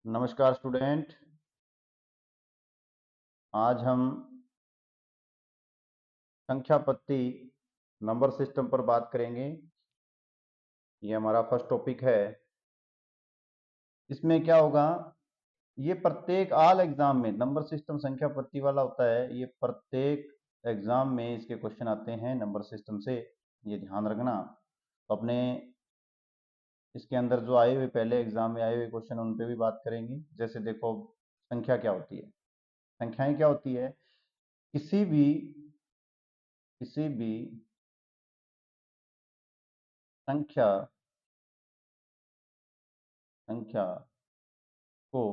नमस्कार स्टूडेंट। आज हम संख्या पत्ती नंबर सिस्टम पर बात करेंगे। ये हमारा फर्स्ट टॉपिक है। इसमें क्या होगा, ये प्रत्येक आल एग्जाम में नंबर सिस्टम संख्या पत्ती वाला होता है। ये प्रत्येक एग्जाम में इसके क्वेश्चन आते हैं नंबर सिस्टम से, ये ध्यान रखना। तो अपने इसके अंदर जो आए हुए पहले एग्जाम में आए हुए क्वेश्चन उन पे भी बात करेंगे। जैसे देखो, संख्या क्या होती है, संख्याएं क्या होती है। किसी भी संख्या संख्या को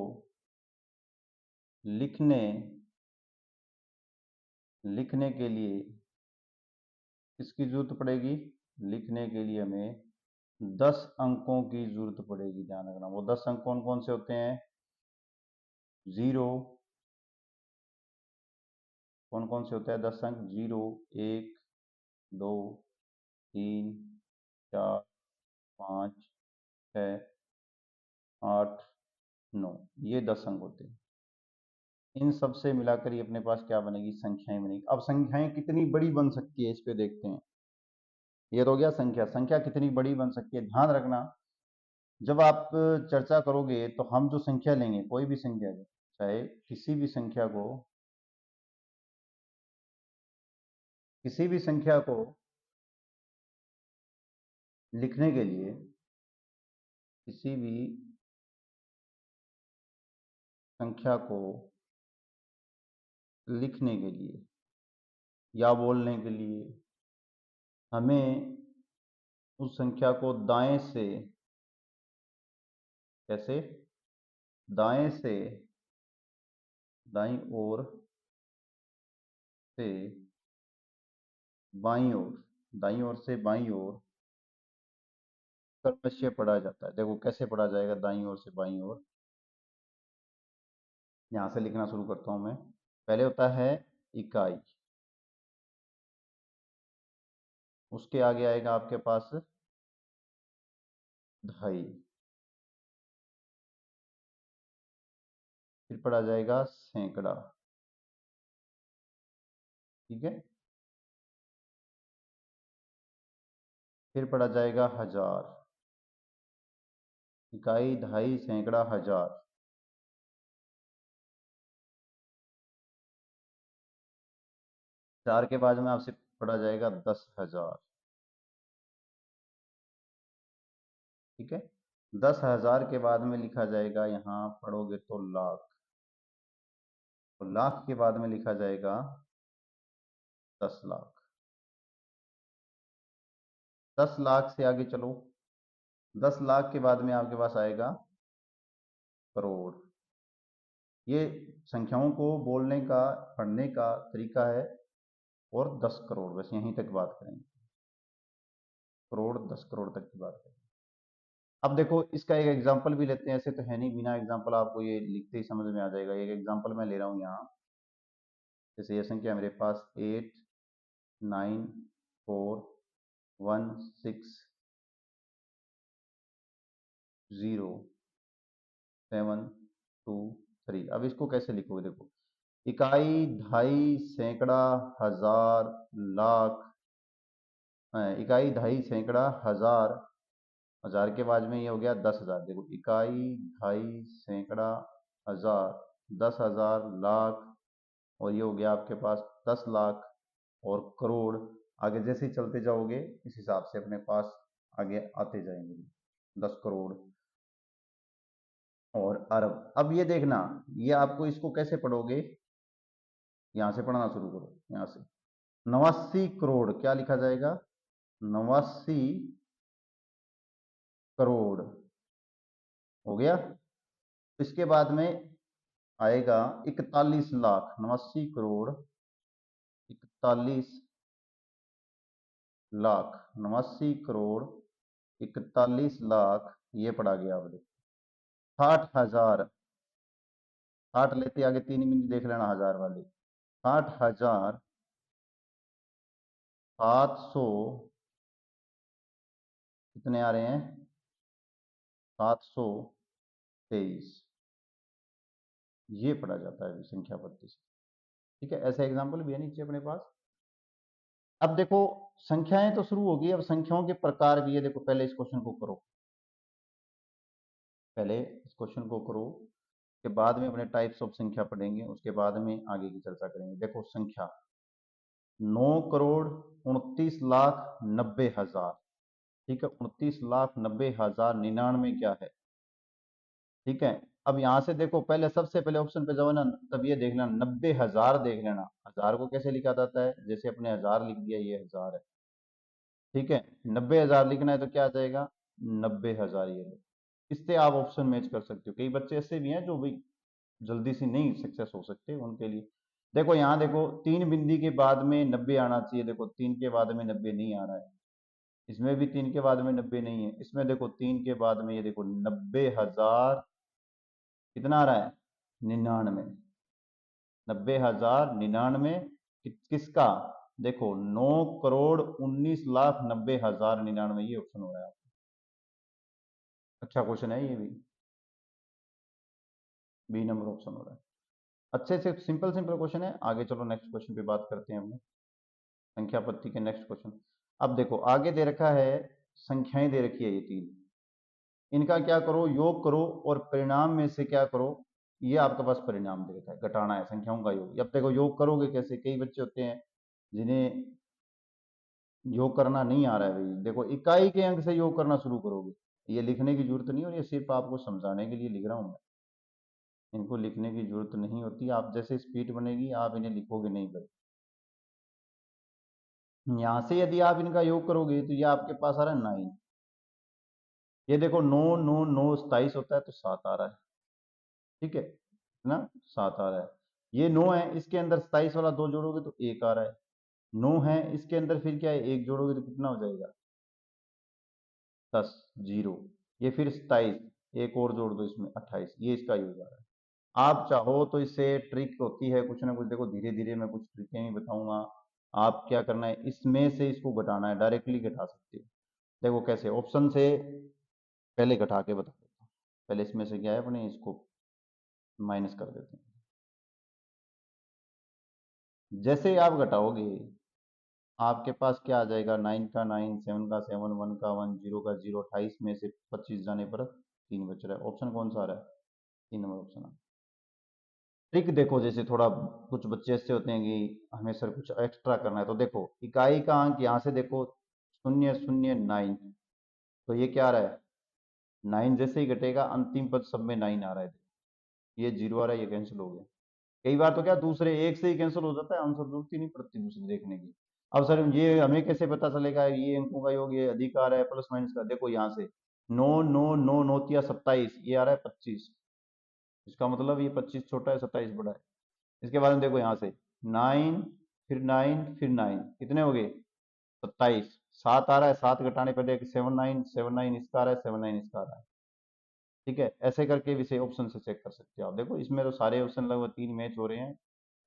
लिखने लिखने के लिए किसकी जरूरत पड़ेगी। लिखने के लिए हमें 10 अंकों की जरूरत पड़ेगी। ध्यान रखना, वो 10 अंक कौन कौन से होते हैं। जीरो, कौन कौन से होते हैं 10 अंक। जीरो, एक, दो, तीन, चार, पाँच, छः, आठ, नौ, ये 10 अंक होते हैं। इन सब से मिलाकर ये अपने पास क्या बनेगी, संख्याएं बनेगी। अब संख्याएं कितनी बड़ी बन सकती है इस पे देखते हैं। ये तो हो गया संख्या। संख्या कितनी बड़ी बन सकती है, ध्यान रखना। जब आप चर्चा करोगे तो हम जो संख्या लेंगे, कोई भी संख्या को, चाहे किसी भी संख्या को लिखने के लिए, किसी भी संख्या को लिखने के लिए या बोलने के लिए हमें उस संख्या को दाएं से, कैसे, दाएं से दाईं ओर से बाईं ओर, दाईं ओर से बाईं ओर क्रमशः पढ़ा जाता है। देखो कैसे पढ़ा जाएगा, दाईं ओर से बाईं ओर। यहां से लिखना शुरू करता हूं मैं। पहले होता है इकाई, उसके आगे आएगा आपके पास ढाई, फिर पढ़ा जाएगा सैकड़ा। ठीक है, फिर पढ़ा जाएगा हजार। इकाई, ढाई, सैकड़ा, हजार। चार के बाद में आपसे पढ़ा जाएगा 10,000। ठीक है, 10,000 के बाद में लिखा जाएगा, यहाँ पढ़ोगे तो लाख। तो लाख के बाद में लिखा जाएगा 10 लाख। 10 लाख से आगे चलो, 10 लाख के बाद में आपके पास आएगा करोड़। ये संख्याओं को बोलने का, पढ़ने का तरीका है। और 10 करोड़, बस यहीं तक बात करेंगे। करोड़, 10 करोड़ तक की बात करेंगे। अब देखो, इसका एक एग्जाम्पल भी लेते हैं। ऐसे तो है नहीं, बिना एग्जाम्पल आपको ये लिखते ही समझ में आ जाएगा। एक एग्जाम्पल मैं ले रहा हूँ यहाँ। जैसे ये संख्या मेरे पास 894160 723। अब इसको कैसे लिखोगे, देखो, इकाई, ढाई, सैकड़ा, हजार, लाख। इकाई, ढाई, सैकड़ा, हजार। हजार के बाद में ये हो गया 10,000। देखो, इकाई, ढाई, सैकड़ा, हजार, 10,000, लाख, और ये हो गया आपके पास 10 लाख और करोड़। आगे जैसे ही चलते जाओगे इस हिसाब से अपने पास आगे आते जाएंगे 10 करोड़ और अरब। अब ये देखना, ये आपको इसको कैसे पढ़ोगे। यहां से पढ़ना शुरू करो, यहां से 89 करोड़ क्या लिखा जाएगा, 89 करोड़। हो गया। इसके बाद में आएगा 41 लाख। 89 करोड़ 41 लाख। 89 करोड़ 41 लाख, ये पढ़ा गया आपने। 60,000, 60 लेते आगे 3 मिनट देख लेना हजार वाले। 60,000 700, कितने आ रहे हैं, 723। ये पढ़ा जाता है संख्या पद्धति से। ठीक है, ऐसा एग्जाम्पल भी है नीचे अपने पास। अब देखो संख्याएं तो शुरू होगी, अब संख्याओं के प्रकार भी है। देखो पहले इस क्वेश्चन को करो, पहले इस क्वेश्चन को करो, के बाद में अपने टाइप्स ऑफ संख्या पढ़ेंगे, उसके बाद में आगे की चर्चा करेंगे। देखो संख्या 9,29,90,00,000। ठीक है, 29,90,099 क्या है। ठीक है, अब यहां से देखो पहले सबसे पहले ऑप्शन पे जाओ ना, तब ये देख लेना 90,000 देख लेना। हजार को कैसे लिखा जाता है, जैसे अपने हजार लिख दिया, ये हजार है। ठीक है, 90,000 लिखना है तो क्या आ जाएगा, 90,000 ये लो। इससे आप ऑप्शन मैच कर सकते हो। कई बच्चे ऐसे भी हैं जो भाई जल्दी से नहीं सक्सेस हो सकते, उनके लिए देखो यहाँ देखो 3 बिंदी के बाद में 90 आना चाहिए। देखो 3 के बाद में 90 नहीं आ रहा है, इसमें भी 3 के बाद में 90 नहीं है, इसमें देखो 3 के बाद में ये देखो 90,000 कितना आ रहा है, 99। 90,099 किसका, देखो 9,19,90,099 ये ऑप्शन हो रहा है। अच्छा क्वेश्चन है ये भी, बी नंबर ऑप्शन हो रहा है। अच्छे से सिंपल सिंपल क्वेश्चन है। आगे चलो नेक्स्ट क्वेश्चन पे बात करते हैं अपने संख्या पद्धति के नेक्स्ट क्वेश्चन। अब देखो आगे दे रखा है, संख्याएं दे रखी है ये 3, इनका क्या करो, योग करो और परिणाम में से क्या करो, ये आपके पास परिणाम दे रखा है, घटाना है संख्याओं का योग। अब देखो योग करोगे कैसे, कई बच्चे होते हैं जिन्हें योग करना नहीं आ रहा है भाई। देखो इकाई के अंक से योग करना शुरू करोगे, ये लिखने की जरूरत नहीं, और ये सिर्फ आपको समझाने के लिए लिख रहा हूं मैं, इनको लिखने की जरूरत नहीं होती। आप जैसे स्पीड बनेगी आप इन्हें लिखोगे नहीं भाई। यहां से यदि आप इनका योग करोगे तो ये आपके पास आ रहा है 9। ये देखो 9 9 9 27 होता है तो 7 आ रहा है। ठीक है ना, 7 आ रहा है। ये 9 है, इसके अंदर 27 वाला 2 जोड़ोगे तो 1 आ रहा है। 9 है, इसके अंदर फिर क्या है, 1 जोड़ोगे तो कितना हो जाएगा, 10 जीरो। ये फिर 27, एक और जोड़ दो इसमें 28, ये इसका योग आ रहा है। आप चाहो तो इससे ट्रिक होती है कुछ ना कुछ, देखो धीरे धीरे मैं कुछ ट्रिकें भी बताऊंगा। आप क्या करना है, इसमें से इसको घटाना है, डायरेक्टली घटा सकते हो। देखो कैसे, ऑप्शन से पहले घटा के बता देता हूँ। पहले इसमें से क्या है, अपने इसको माइनस कर देते हैं। जैसे ही आप घटाओगे आपके पास क्या आ जाएगा, 9 का 9, 7 का 7, 1 का 1, 0 का 0, 28 में से 25 जाने पर 3 बच रहा है। ऑप्शन कौन सा आ रहा है, 3 नंबर ऑप्शन। ट्रिक देखो, जैसे थोड़ा कुछ बच्चे ऐसे होते हैं कि हमें सर कुछ एक्स्ट्रा करना है, तो देखो इकाई का अंक यहाँ से देखो 0 0 9, तो ये क्या आ रहा है 9, जैसे ही घटेगा अंतिम पद सब में 9 आ रहा है, ये 0 आ रहा है, ये कैंसिल हो गया। कई बार तो क्या दूसरे एक से ही कैंसिल हो जाता है, आंसर जरूरत ही नहीं पड़ती दूसरे देखने की। अब सर ये हमें कैसे पता चलेगा ये अंकों का योग, ये अधिक आ रहा है प्लस माइनस का, देखो यहाँ से 9 9 9 9 27, ये आ रहा है 25, इसका मतलब ये 25 छोटा है 27 बड़ा है। इसके बाद में देखो यहाँ से 9, फिर 9, फिर 9, कितने हो गए 27, 7 आ रहा है, 7 घटाने पर देख 7 9 इसका आ रहा है, 7 9 इसका आ रहा है। ठीक है, ऐसे करके भी से ऑप्शन से चेक कर सकते हो आप। देखो इसमें तो सारे ऑप्शन लगभग 3 मैच हो रहे हैं,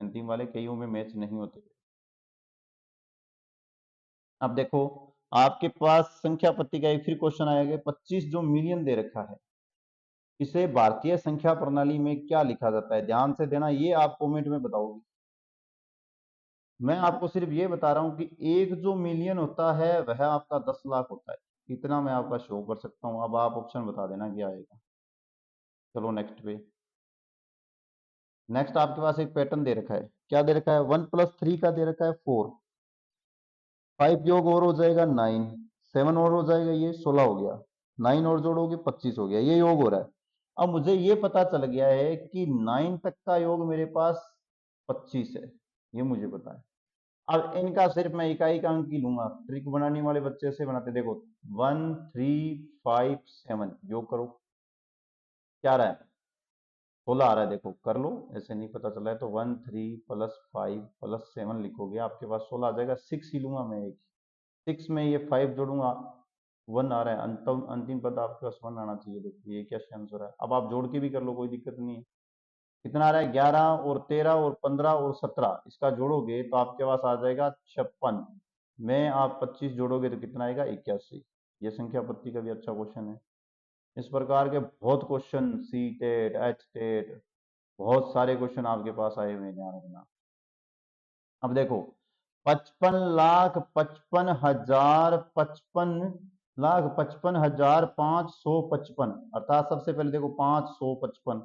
अंतिम वाले कईयों में मैच नहीं होते। अब देखो आपके पास संख्या पत्ती का एक फिर क्वेश्चन आएगा, 25 जो मिलियन दे रखा है, इसे भारतीय संख्या प्रणाली में क्या लिखा जाता है, ध्यान से देना, ये आप कमेंट में बताओगे। मैं आपको सिर्फ ये बता रहा हूं कि एक जो मिलियन होता है वह आपका 10 लाख होता है, इतना मैं आपका शो कर सकता हूं। अब आप ऑप्शन बता देना क्या आएगा। चलो नेक्स्ट पे, नेक्स्ट आपके पास एक पैटर्न दे रखा है, क्या दे रखा है, 1 + 3 का दे रखा है 4, 5 योग और हो जाएगा 9, 7 और हो जाएगा ये 16 हो गया, 9 और जोड़ोगे 25 हो गया, ये योग हो रहा है। अब मुझे ये पता चल गया है कि 9 तक का योग मेरे पास 25 है, ये मुझे पता है। अब इनका सिर्फ मैं इकाई का अंक ही लूंगा, ट्रिक बनाने वाले बच्चे से बनाते, देखो 1 3 5 7 योग करो, क्या आ रहा है 16 आ रहा है, देखो कर लो, ऐसे नहीं पता चला है तो 1 3 + 5 + 7 लिखोगे, आपके पास 16 आ जाएगा। 6 ही लूंगा मैं, एक 6 में ये 5 जोड़ूंगा, 1 आ रहा है, अंतिम अंतिम पद आपके पास 1 आना चाहिए। देखो ये क्या आंसर है, अब आप जोड़ के भी कर लो कोई दिक्कत नहीं है। कितना आ रहा है, 11 और 13 और 15 और 17, इसका जोड़ोगे तो आपके पास आ जाएगा 56 में आप 25 जोड़ोगे तो कितना आएगा 81। ये संख्या पत्ती का भी अच्छा क्वेश्चन है। इस प्रकार के बहुत question C TET, H TET, बहुत सारे क्वेश्चन आपके पास आए हुए हैं, ध्यान रखना। अब देखो 55,55,55,555, अर्थात सबसे पहले देखो 555,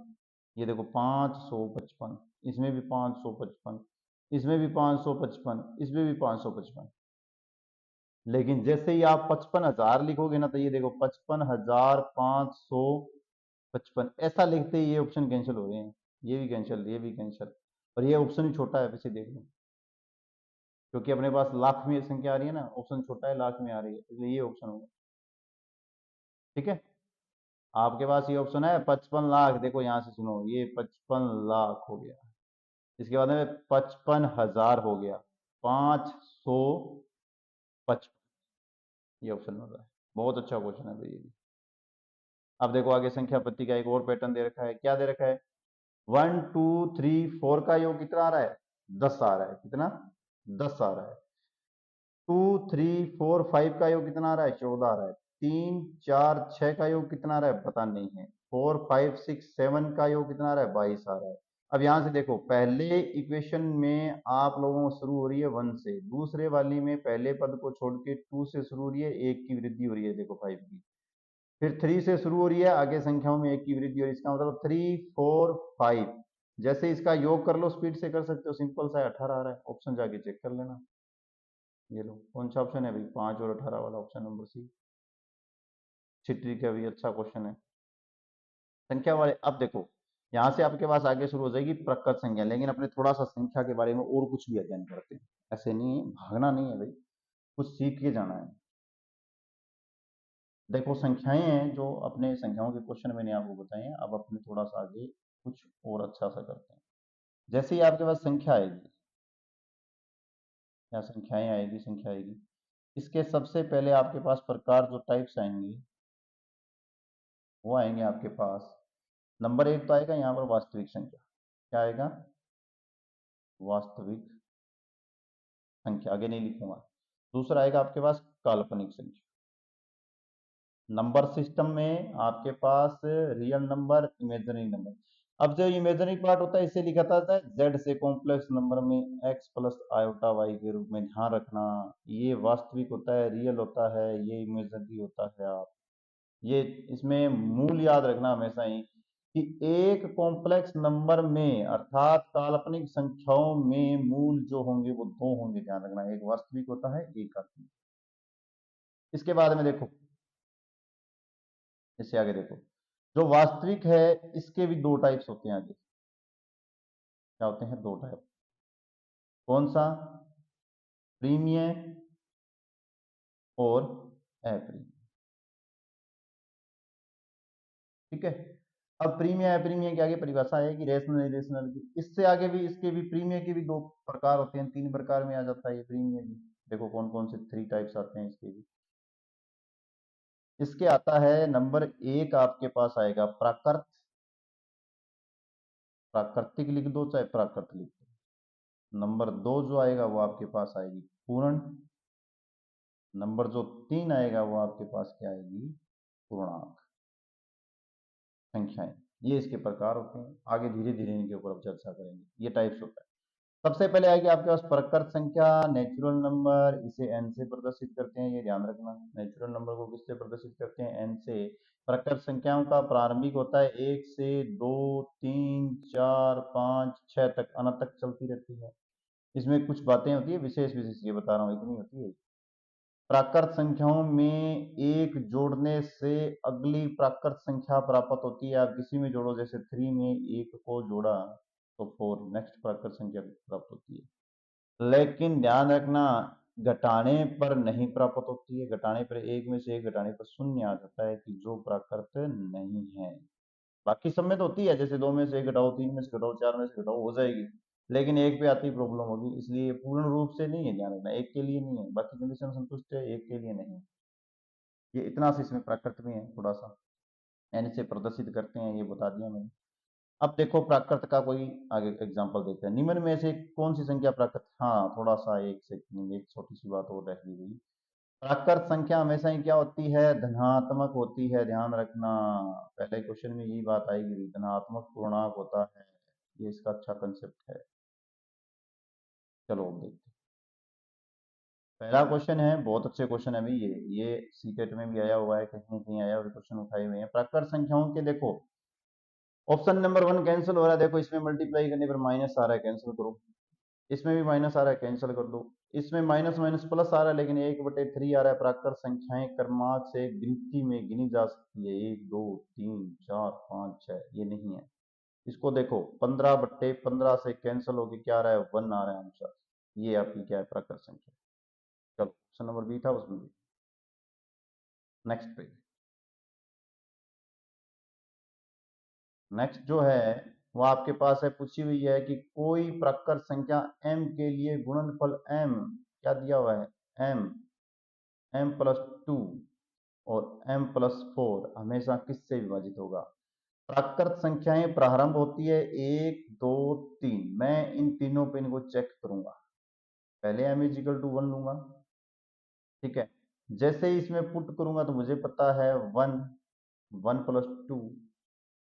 ये देखो 555, इसमें भी 555, इसमें भी 555, इसमें भी 555। लेकिन जैसे ही आप 55,000 लिखोगे ना, तो ये देखो 55,555, ऐसा लिखते ही ये ऑप्शन कैंसिल हो रहे हैं, ये भी कैंसिल, ये भी कैंसिल, और ये ऑप्शन ही छोटा है, पीछे देख लो, क्योंकि अपने पास लाख में संख्या आ रही है ना, ऑप्शन छोटा है, लाख में आ रही है, इसलिए ये ऑप्शन होगा। ठीक है, आपके पास ये ऑप्शन है 55 लाख, देखो यहाँ से सुनो, ये 55 लाख हो गया, इसके बाद में 55,000 हो गया, 555, ये ऑप्शन हो रहा है। बहुत अच्छा क्वेश्चन है भाई ये भी। अब देखो आगे संख्या पत्ती का एक और पैटर्न दे रखा है, क्या दे रखा है, 1 2 3 4 का योग कितना आ रहा है, 10 आ रहा है, कितना, 10 आ रहा है। 2 3 4 5 का योग कितना आ रहा है, 14 आ रहा है। 3 4 6 का योग कितना आ रहा है, पता नहीं है। 4 5 6 7 का योग कितना आ रहा है, 22 आ रहा है। अब यहां से देखो, पहले इक्वेशन में आप लोगों को शुरू हो रही है 1 से, दूसरे वाली में पहले पद को छोड़ के 2 से शुरू हो रही है, 1 की वृद्धि हो रही है, देखो 5 की, फिर 3 से शुरू हो रही है, आगे संख्याओं में 1 की वृद्धि हो रही है, इसका मतलब 3 4 5। जैसे इसका योग कर लो, स्पीड से कर सकते हो, सिंपल सा 18 आ रहा है, ऑप्शन जाके चेक कर लेना। ये लो, कौन सा ऑप्शन है भाई, 5 और 18 वाला, ऑप्शन नंबर सी। छिट्री का भी अच्छा क्वेश्चन है, संख्या वाले। अब देखो यहाँ से आपके पास आगे शुरू हो जाएगी प्रकृत संख्या, लेकिन अपने थोड़ा सा संख्या के बारे में और कुछ भी अध्ययन करते हैं, ऐसे नहीं है, भागना नहीं है भाई, कुछ सीख के जाना है। देखो संख्याएं हैं, जो अपने संख्याओं के क्वेश्चन मैंने आपको बताए हैं, अब अपने थोड़ा सा आगे कुछ और अच्छा सा करते हैं। जैसे ही आपके पास संख्या आएगी, या संख्याएं आएगी, संख्या आएगी, इसके सबसे पहले आपके पास प्रकार जो टाइप्स आएंगे, वो आएंगे आपके पास। नंबर 1 तो आएगा यहाँ पर वास्तविक संख्या, क्या आएगा, वास्तविक संख्या, आगे नहीं लिखूंगा। दूसरा आएगा आपके पास काल्पनिक संख्या। नंबर सिस्टम में आपके पास रियल नंबर, इमेजिनरी नंबर। अब जो इमेजिनरी पार्ट होता है, इसे लिखा था जेड से कॉम्प्लेक्स नंबर में एक्स प्लस आयोटा वाई के रूप में, ध्यान रखना। ये वास्तविक होता है, रियल होता है, ये इमेजिनरी होता है। आप ये इसमें मूल याद रखना हमेशा ही, कि एक कॉम्प्लेक्स नंबर में अर्थात काल्पनिक संख्याओं में मूल जो होंगे वो दो होंगे, ध्यान रखना, एक वास्तविक होता है, एक काल्पनिक। इसके बाद में देखो, इससे आगे देखो, जो वास्तविक है इसके भी दो टाइप्स होते हैं आगे, क्या होते हैं, दो टाइप। कौन सा, प्रीमिय और अप्रीमिय। ठीक है, अब प्रीमिय अप्रीमिय के आगे परिभाषा आएगी रेशनल इरेशनल की, इससे आगे भी इसके भी प्रीमिय के भी दो प्रकार होते हैं, 3 प्रकार में आ जाता है ये प्रीमिय भी। देखो कौन कौन से 3 टाइप्स आते हैं इसके भी। इसके आता है नंबर 1, आपके पास आएगा प्राकृत, प्राकृतिक लिख दो चाहे प्राकृत लिख दो। नंबर 2 जो आएगा वो आपके पास आएगी पूर्ण। नंबर जो 3 आएगा वो आपके पास क्या आएगी, पूर्णांक संख्याएं। ये इसके प्रकार होते हैं, आगे धीरे धीरे इनके ऊपर अब चर्चा करेंगे। ये टाइप्स होता है। सबसे पहले आएगी आपके पास प्रकृत संख्या, नेचुरल नंबर, इसे एन से प्रदर्शित करते हैं, ये ध्यान रखना। नेचुरल नंबर को किससे प्रदर्शित करते हैं, एन से। प्रकृत संख्याओं का प्रारंभिक होता है 1 से 2 3 4 5 6 तक, अनंत तक चलती रहती है। इसमें कुछ बातें होती है विशेष विशेष, ये बता रहा हूँ, इतनी होती है। प्राकृत संख्याओं में एक जोड़ने से अगली प्राकृत संख्या प्राप्त होती है। आप किसी में जोड़ो, जैसे 3 में 1 को जोड़ा तो 4 नेक्स्ट प्राकृत संख्या प्राप्त होती है। लेकिन ध्यान रखना, घटाने पर नहीं प्राप्त होती है। घटाने पर 1 में से 1 घटाने पर 0 आ जाता है, कि जो प्राकृत नहीं है। बाकी सब में तो होती है, जैसे 2 में से 1 घटाओ, 3 में से घटाओ, 4 में से घटाओ, हो जाएगी। लेकिन एक पे आती प्रॉब्लम होगी, इसलिए ये पूर्ण रूप से नहीं है, ध्यान रखना, एक के लिए नहीं है। बाकी कंडीशन संतुष्ट है, एक के लिए नहीं। ये इतना सा इसमें प्राकृत में है, थोड़ा सा एन से प्रदर्शित करते हैं, ये बता दिया मैंने। अब देखो प्राकृत का कोई आगे एग्जांपल देखते हैं। निम्न में से कौन सी संख्या प्राकृत, हाँ थोड़ा सा एक सेकंड, एक छोटी सी बात और रह गई। प्राकृत संख्या हमेशा ही क्या होती है, धनात्मक होती है, ध्यान रखना। पहले क्वेश्चन में यही बात आएगी, धनात्मक पूर्णांक होता है। ये इसका अच्छा कंसेप्ट है। चलो अब देखते हैं। पहला क्वेश्चन है, बहुत अच्छे क्वेश्चन है भाई, ये सीटेट में भी आया हुआ है, कहीं न कहीं आया हुआ क्वेश्चन उठाए हुए हैं। प्राकृत संख्याओं के देखो, ऑप्शन नंबर 1 कैंसिल हो रहा है, देखो इसमें मल्टीप्लाई करने पर माइनस आ रहा है, कैंसिल करो। इसमें भी माइनस आ रहा है, कैंसिल कर दो। इसमें माइनस माइनस प्लस आ रहा है, लेकिन 1/3 आ रहा है। प्राकृत संख्याएं क्रमांक से गिनती में गिनी जा सकती है, 1 2 3 4 5 6, ये नहीं है। इसको देखो, 15/15 से कैंसिल होके क्या आ रहा है, 1 आ रहा है आंसर। ये आपकी क्या है, प्राकृत संख्या। चलो ऑप्शन नंबर बी था, उसमें भी। Next page. नेक्स्ट जो है वो आपके पास है, पूछी हुई है कि कोई प्राकृत संख्या m के लिए गुणनफल m क्या दिया हुआ है, m+2 और m+4 हमेशा किससे विभाजित होगा। प्राकृत संख्याएं प्रारंभ होती है 1 2 3, मैं इन तीनों पे इनको चेक करूंगा। पहले m=1 लूंगा, ठीक है। जैसे ही इसमें पुट करूंगा तो मुझे पता है 1, 1+2,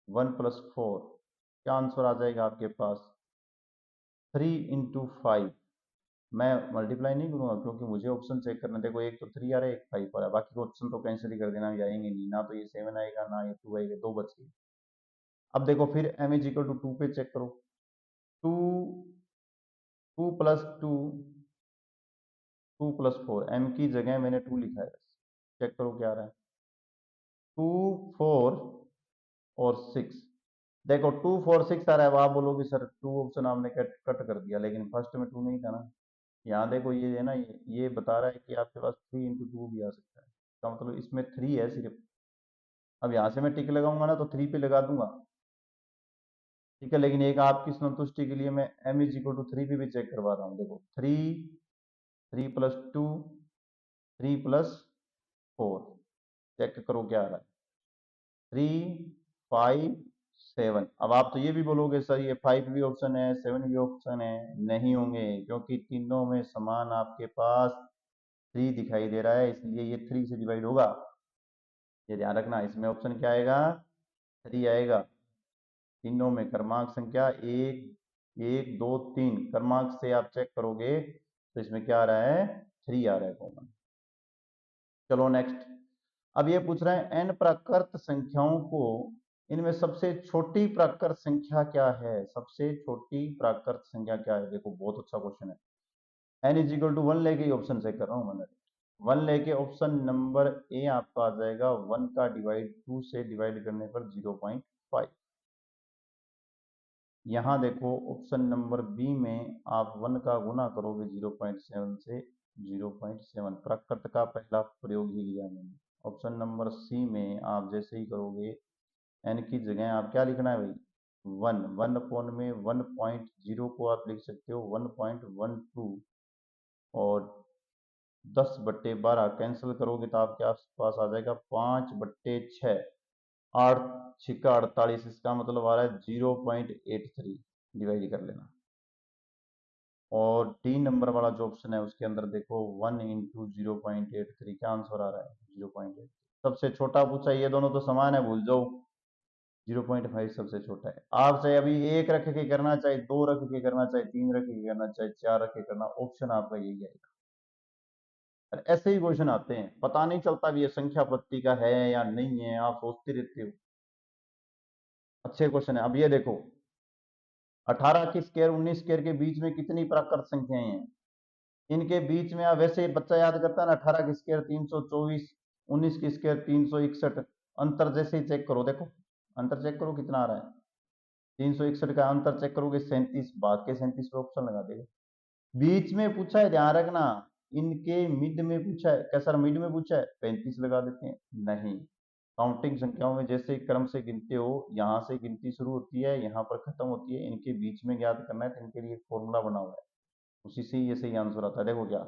1+4, क्या आंसर आ जाएगा आपके पास, 3 × 5। मैं मल्टीप्लाई नहीं करूंगा क्योंकि मुझे ऑप्शन चेक करना। देखो एक तो 3 आ रहा है, एक 5 आ रहा है, बाकी के ऑप्शन तो कैंसिल ही कर देना, ये आएंगे नहीं, ना तो ये 7 आएगा ना ये 2 आएगा, 2 बच गए। अब देखो फिर m=2 पे चेक करो, 2, 2+2, 2+4, m की जगह मैंने 2 लिखा है, चेक करो क्या आ रहा है, 2 4 और 6। देखो 2 4 6 आ रहा है, अब आप बोलोगे सर 2 ऑप्शन आपने कट कट कर दिया, लेकिन फर्स्ट में 2 नहीं था ना। यहाँ देखो ये है ना, ये बता रहा है कि आपके पास 3 × 2 भी आ सकता है, इसका मतलब इसमें 3 है सिर्फ। अब यहाँ से मैं टिक लगाऊंगा ना तो 3 पे लगा दूंगा, ठीक है। लेकिन एक आपकी संतुष्टि के लिए मैं m=3 पे भी चेक करवा रहा हूँ। देखो 3, 3+2, 3+4, चेक करो क्या आ रहा है, 3 5 7। अब आप तो ये भी बोलोगे सर ये 5 भी ऑप्शन है, 7 भी ऑप्शन है, नहीं होंगे क्योंकि तीनों में समान आपके पास 3 दिखाई दे रहा है, इसलिए ये 3 से डिवाइड होगा। ये ध्यान रखना, इसमें ऑप्शन क्या आएगा, 3 आएगा। तीनों में क्रमांक संख्या 1 1 2 3 क्रमांक से आप चेक करोगे तो इसमें क्या आ रहा है, 3 आ रहा है कॉमन। चलो नेक्स्ट। अब ये पूछ रहे हैं n प्राकृत संख्याओं को, इनमें सबसे छोटी प्राकृत संख्या क्या है, सबसे छोटी प्राकृत संख्या क्या है। देखो बहुत अच्छा क्वेश्चन है। n=1 लेके ही ऑप्शन चेक कर रहा हूँ मैंने, 1 लेके ऑप्शन नंबर ए आपका आ जाएगा, 1 का डिवाइड 2 से डिवाइड करने पर 0.5। यहाँ देखो ऑप्शन नंबर बी में आप 1 का गुना करोगे 0.7 से, 0.7 प्राकृत का पहला प्रयोग ही लिया मैंने। ऑप्शन नंबर सी में आप जैसे ही करोगे, एन की जगह आप क्या लिखना है भाई, 1, 1 में 1.0 को आप लिख सकते हो 1.12, और 10/12 कैंसिल करोगे तो आपके पास आ जाएगा 5/6, 8 छिक्का 48, इसका मतलब आ रहा है 0.83, डिवाइड कर लेना। और 3 नंबर वाला जो ऑप्शन है उसके अंदर देखो 1 × 0.83, क्या आंसर आ रहा है, 0.8। सबसे छोटा पूछा, ये दोनों तो समान है, भूल जाओ, 0.5 सबसे छोटा है। आप चाहे अभी 1 रख के करना, चाहे 2 रख के करना, चाहे 3 रख के करना, चाहे 4 रख के करना, ऑप्शन आपका यही आएगा। और ऐसे ही क्वेश्चन आते हैं, पता नहीं चलता भी ये संख्या पत्ती का है या नहीं है, आप सोचते रहते हो। अच्छे क्वेश्चन है। अब ये देखो 18 की स्क्वायर 19 स्क्वायर के बीच में कितनी प्राकृत संख्याएं हैं, इनके बीच में आप वैसे बच्चा याद करता है ना, 18 की स्क्वायर 324, 19 की स्क्वायर 361, अंतर जैसे ही चेक करो, देखो अंतर चेक करो कितना आ रहा है, 361 का अंतर चेक करोगे 37, बाद के 37 पे ऑप्शन लगा देगा। बीच में पूछा है, ध्यान रखना, इनके मिड में पूछा है, क्या सर मिड में पूछा है, 35 लगा देते हैं, नहीं। काउंटिंग संख्याओं में जैसे क्रम से गिनते हो, यहाँ से गिनती शुरू होती है, यहाँ पर खत्म होती है, इनके बीच में ज्ञात करना है, तो इनके लिए फॉर्मूला बना हुआ है, उसी से ये सही आंसर आता है। देखो क्या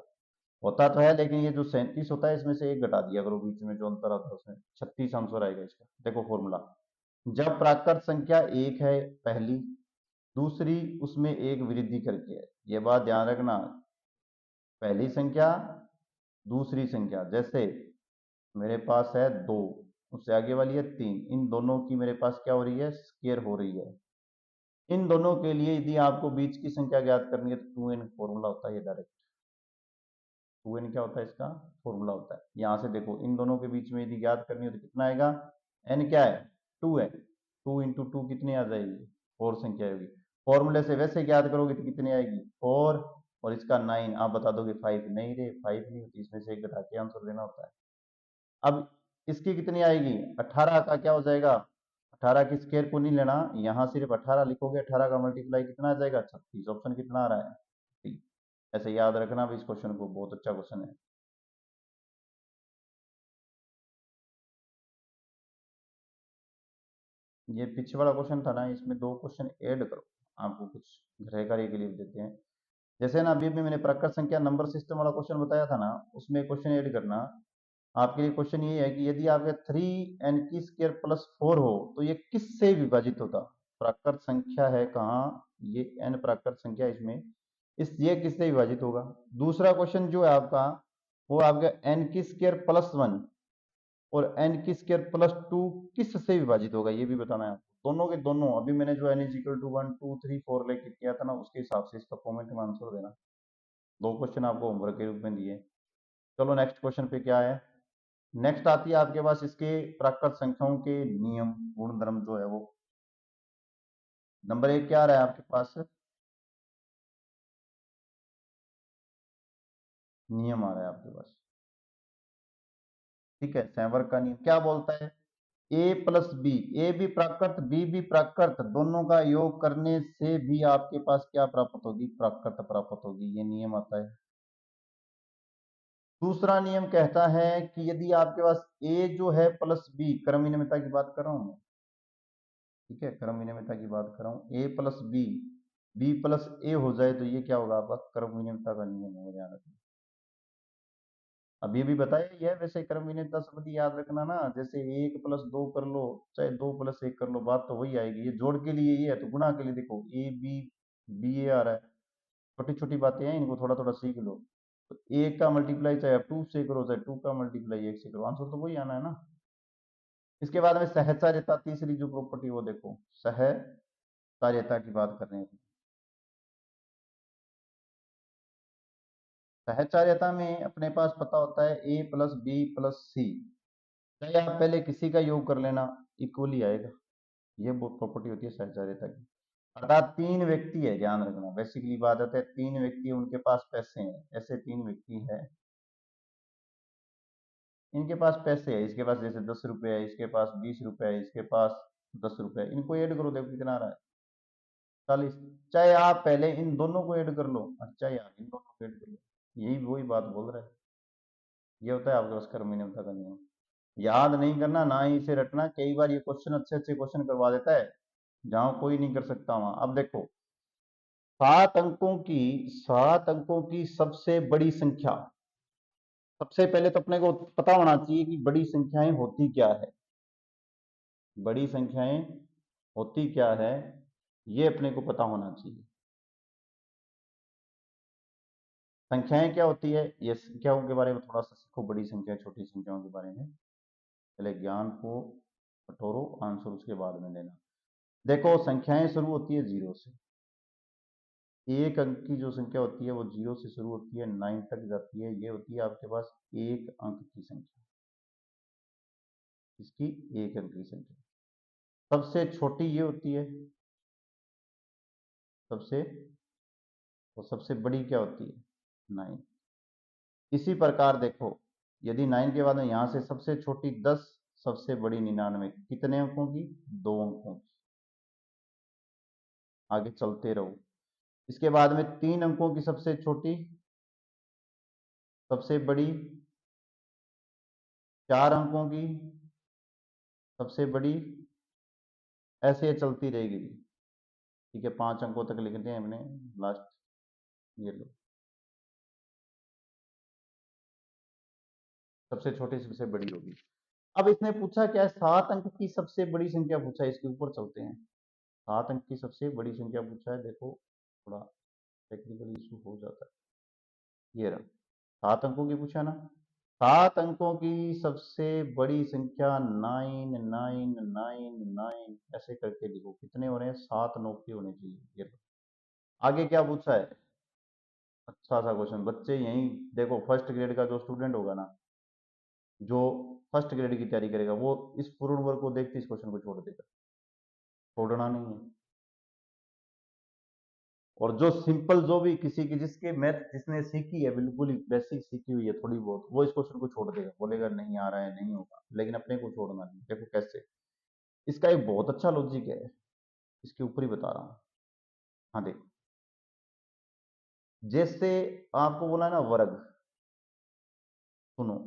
होता तो है, लेकिन ये जो 37 होता है इसमें से एक घटा दिया करो, बीच में जो अंतर आता है उसमें 36 आंसर आएगा इसका। देखो फॉर्मूला, जब प्राकृत संख्या 1 है पहली, दूसरी उसमें एक वृद्धि करके है, ये बात ध्यान रखना, पहली संख्या दूसरी संख्या, जैसे मेरे पास है 2, उससे आगे वाली है 3, इन दोनों की मेरे पास क्या हो रही है, स्क्वायर हो रही है। इन दोनों के लिए यदि आपको बीच की संख्या ज्ञात करनी है तो 2n फॉर्मूला होता है ये डायरेक्ट। 2n क्या होता है इसका फॉर्मूला होता है। यहाँ से देखो इन दोनों के बीच में यदि ज्ञात करनी हो तो कितना आएगा, n क्या है 2 है, 2 इंटू 2 कितनी आ जाएगी 4 संख्या होगी। फॉर्मूले से वैसे ज्ञात करोगे तो कितनी आएगी 4 और इसका 9। आप बता दोगे 5 नहीं रे 5 नहीं होती, इसमें से एक घटा के आंसर देना होता है। अब इसकी कितनी आएगी 18 का क्या हो जाएगा, 18 की स्क्वायर को नहीं लेना, यहाँ सिर्फ 18 लिखोगे, 18 का मल्टीप्लाई कितना आ जाएगा 36। ऑप्शन कितना आ रहा है 3। ऐसे याद रखना भी इस क्वेश्चन को, बहुत अच्छा क्वेश्चन है। ये पीछे वाला क्वेश्चन था ना, इसमें 2 क्वेश्चन ऐड करो, आपको कुछ घर कार्य के लिए देते हैं। जैसे ना अभी भी मैंने प्रकृत संख्या नंबर सिस्टम वाला क्वेश्चन बताया था ना, उसमें क्वेश्चन ऐड करना। आपके लिए क्वेश्चन ये है कि यदि आपके 3n की स्क्वायर प्लस 4 हो तो ये किससे विभाजित होता। प्राकृत संख्या है कहाँ, ये n प्राकृत संख्या, इसमें इस ये किससे विभाजित होगा। दूसरा क्वेश्चन जो है आपका वो आपका n की स्क्वायर प्लस 1 और n की स्क्वायर प्लस 2 किससे विभाजित होगा, ये भी बताना है आपको। दोनों के दोनों, अभी मैंने जो n इक्वल टू 1 2 3 4 लेके किया था ना, उसके हिसाब से इसका कॉमेंट में आंसर देना। 2 क्वेश्चन आपको होमवर्क के रूप में दिए। चलो नेक्स्ट क्वेश्चन पे क्या है। नेक्स्ट आती है आपके पास इसके प्राकृत संख्याओं के नियम गुणधर्म जो है वो। नंबर 1 क्या आ रहा है आपके पास, नियम आ रहा है आपके पास, ठीक है। सैंवर्ग का नियम क्या बोलता है, ए प्लस बी, ए भी प्राकृत बी भी प्राकृत, दोनों का योग करने से भी आपके पास क्या प्राप्त होगी, प्राकृत प्राप्त होगी। ये नियम आता है। दूसरा नियम कहता है कि यदि आपके पास ए जो है प्लस बी, क्रम विनिमयता की बात कर रहा हूं मैं, ठीक है, क्रम विनिमयता की बात कर रहा हूं, ए प्लस बी, बी प्लस ए हो जाए तो ये क्या होगा आपका क्रम विनिमयता का नियम होगा, ध्यान रखना। अभी भी बताया ही है वैसे, क्रम विनिमयता संबंधी याद रखना ना, जैसे 1 प्लस 2 कर लो चाहे 2 प्लस 1 कर लो, बात तो वही आएगी। ये जोड़ के लिए ये है तो गुणा के लिए देखो ए बी, बी ए आ रहा है, छोटी छोटी बातें हैं, इनको थोड़ा थोड़ा सीख लो। तो 1 का मल्टीप्लाई चाहे आप 2 से करो चाहे 2 का मल्टीप्लाई 1 से करो, आंसर तो वही आना है ना। इसके बाद में सहचार्यता, तीसरी जो प्रॉपर्टी वो देखो, सहचार्यता की बात कर रहे हैं। सहचार्यता में अपने पास पता होता है ए प्लस बी प्लस सी, चाहे आप पहले किसी का योग कर लेना इक्वली आएगा। ये बहुत प्रॉपर्टी होती है सहचार्यता की। अर्थात 3 व्यक्ति है, ध्यान रखना, बेसिकली बात आती है 3 व्यक्ति, उनके पास पैसे हैं, ऐसे 3 व्यक्ति है, इनके पास पैसे है, इसके पास जैसे 10 रुपए है, इसके पास 20 रुपए है, इसके पास 10 रुपए है, इनको ऐड करो देखो कितना आ रहा है 40। चाहे आप पहले इन दोनों को ऐड कर लो, अच्छा यार इन दोनों को ऐड कर लो, यही वही बात बोल रहा है। ये होता है आपके पास कर्म नियमता का नियम। याद नहीं करना ना ही इसे रटना, कई बार ये क्वेश्चन अच्छे अच्छे क्वेश्चन करवा देता है जहां कोई नहीं कर सकता वहां। अब देखो 7 अंकों की सबसे बड़ी संख्या, सबसे पहले तो अपने को पता होना चाहिए कि बड़ी संख्याएं होती क्या है, बड़ी संख्याएं होती क्या है, ये अपने को पता होना चाहिए। संख्याएं क्या होती है, ये संख्याओं के बारे में थोड़ा सा सीखो, बड़ी संख्या छोटी संख्याओं के बारे में, पहले ज्ञान को बटोरो, आंसर उसके बाद में लेना। देखो संख्याएं शुरू होती है 0 से, एक अंक की जो संख्या होती है वो 0 से शुरू होती है 9 तक जाती है, ये होती है आपके पास एक अंक की संख्या, इसकी एक अंक की संख्या। सबसे छोटी ये होती है सबसे, और सबसे बड़ी क्या होती है 9। इसी प्रकार देखो यदि 9 के बाद में यहां से सबसे छोटी 10, सबसे बड़ी 99, कितने अंकों की 2 अंकों की। आगे चलते रहो, इसके बाद में 3 अंकों की सबसे छोटी, सबसे बड़ी 4 अंकों की सबसे बड़ी, ऐसे ये चलती रहेगी। ठीक है 5 अंकों तक लिखते हैं हमने लास्ट, ये लो सबसे छोटी सबसे बड़ी होगी। अब इसने पूछा क्या है, 7 अंक की सबसे बड़ी संख्या पूछा है, इसके ऊपर चलते हैं। 7 अंक की सबसे बड़ी संख्या पूछा है, देखो थोड़ा टेक्निकल इशू हो जाता है। ये रहा 7 अंकों की पूछा ना, 7 अंकों की सबसे बड़ी संख्या 9 ऐसे करके लिखो। कितने हो रहे हैं? 7 9 के होने चाहिए। ये लो। आगे क्या पूछा है? अच्छा सा क्वेश्चन। बच्चे यही देखो, फर्स्ट ग्रेड का जो स्टूडेंट होगा ना, जो फर्स्ट ग्रेड की तैयारी करेगा, वो इस पूर्ण वर्ग को देखते इस क्वेश्चन को छोड़ देगा। छोड़ना नहीं है। और जो सिंपल, जो भी किसी की जिसके मैथ जिसने सीखी है, बिल्कुल ही बेसिक सीखी हुई है थोड़ी बहुत, वो इस क्वेश्चन को छोड़ देगा, बोलेगा नहीं आ रहा है, नहीं होगा। लेकिन अपने को छोड़ना नहीं। देखो कैसे। इसका एक बहुत अच्छा लॉजिक है, इसके ऊपर ही बता रहा हूँ। हाँ देख, जैसे आपको बोला ना वर्ग, सुनो,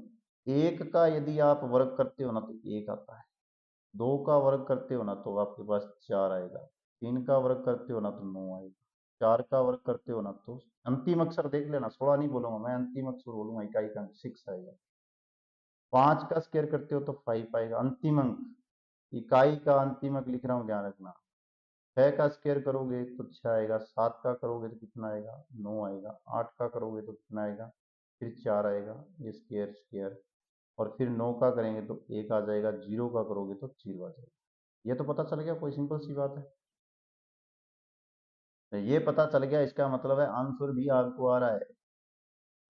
एक का यदि आप वर्ग करते हो ना तो एक आता है, दो का वर्ग करते हो ना तो आपके पास चार आएगा, तीन का वर्ग करते हो ना तो नौ आएगा, चार का वर्ग करते हो ना तो अंतिम अक्षर देख लेना, 16 नहीं बोलूंगा मैं, अंतिम अक्षर बोलूंगा, इकाई का अंक 6 आएगा। पांच का स्क्वायर करते हो तो 5 आएगा, अंतिम अंक, इकाई का अंतिम अंक लिख रहा हूँ, ध्यान रखना। 6 का स्क्वायर करोगे तो 6 आएगा, 7 का करोगे तो कितना आएगा? 9 आएगा, 8 का करोगे तो कितना आएगा? फिर 4 आएगा, ये स्क्वायर स्क्वायर, और फिर 9 का करेंगे तो 1 आ जाएगा, 0 का करोगे तो 0 आ जाएगा। ये तो पता चल गया, कोई सिंपल सी बात है। तो ये पता चल गया, इसका मतलब है आंसर भी आपको आ रहा है।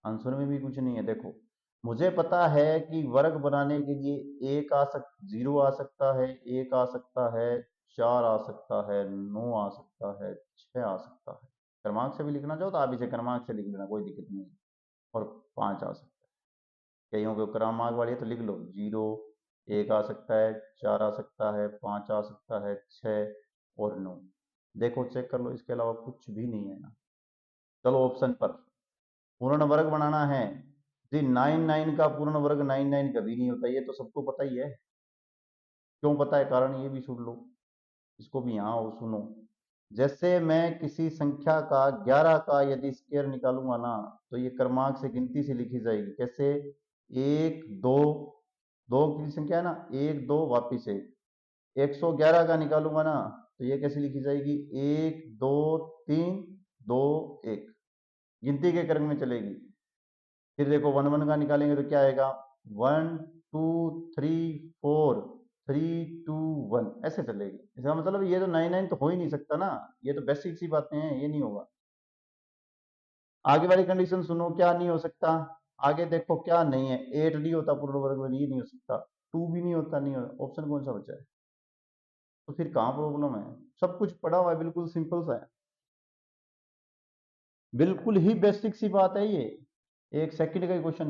आंसर में भी कुछ नहीं है। देखो, मुझे पता है कि वर्ग बनाने के लिए एक आ सक 0 आ सकता है, एक आ सकता है, 4 आ सकता है, 9 आ सकता है, 6 आ सकता है। क्रमांक से भी लिखना चाहो तो आप इसे क्रमांक से लिख लेना, कोई दिक्कत नहीं है। और 5 आ सकता है। कईयों को क्रमांक वाली है तो लिख लो 0, एक आ सकता है, 4 आ सकता है, 5 आ सकता है, 6 और 9। देखो चेक कर लो, इसके अलावा कुछ भी नहीं है ना। चलो ऑप्शन पर, पूर्ण वर्ग बनाना है जी। 9 का पूर्ण वर्ग 9 कभी नहीं होता, ये तो सबको पता ही है। क्यों पता है? कारण ये भी सुन लो, इसको भी यहाँ और सुनो। जैसे मैं किसी संख्या का 11 का यदि स्क्वायर निकालूंगा ना, तो ये क्रमांक से गिनती से लिखी जाएगी। कैसे? एक दो, दो की संख्या है ना, एक दो वापिस एक, 111 का निकालूंगा ना तो ये कैसे लिखी जाएगी? एक दो तीन, दो एक, गिनती के क्रम में चलेगी। फिर देखो 1 1 का निकालेंगे तो क्या आएगा? 1 2 3 4 3 2 1, ऐसे चलेगी। इसका मतलब ये तो 9 तो हो ही नहीं सकता ना, ये तो बेसिक सी बातें हैं, ये नहीं होगा। आगे वाली कंडीशन सुनो, क्या नहीं हो सकता? आगे देखो क्या नहीं है। 8 नहीं होता पूर्ण वर्ग में, ये नहीं हो सकता। 2 भी नहीं होता, नहीं होता। ऑप्शन कौन सा बचा है? तो फिर कहाँ प्रॉब्लम है? सब कुछ पढ़ा हुआ है, बिल्कुल सिंपल सा है, बिल्कुल ही बेसिक सी बात है ये। एक सेकंड का क्वेश्चन।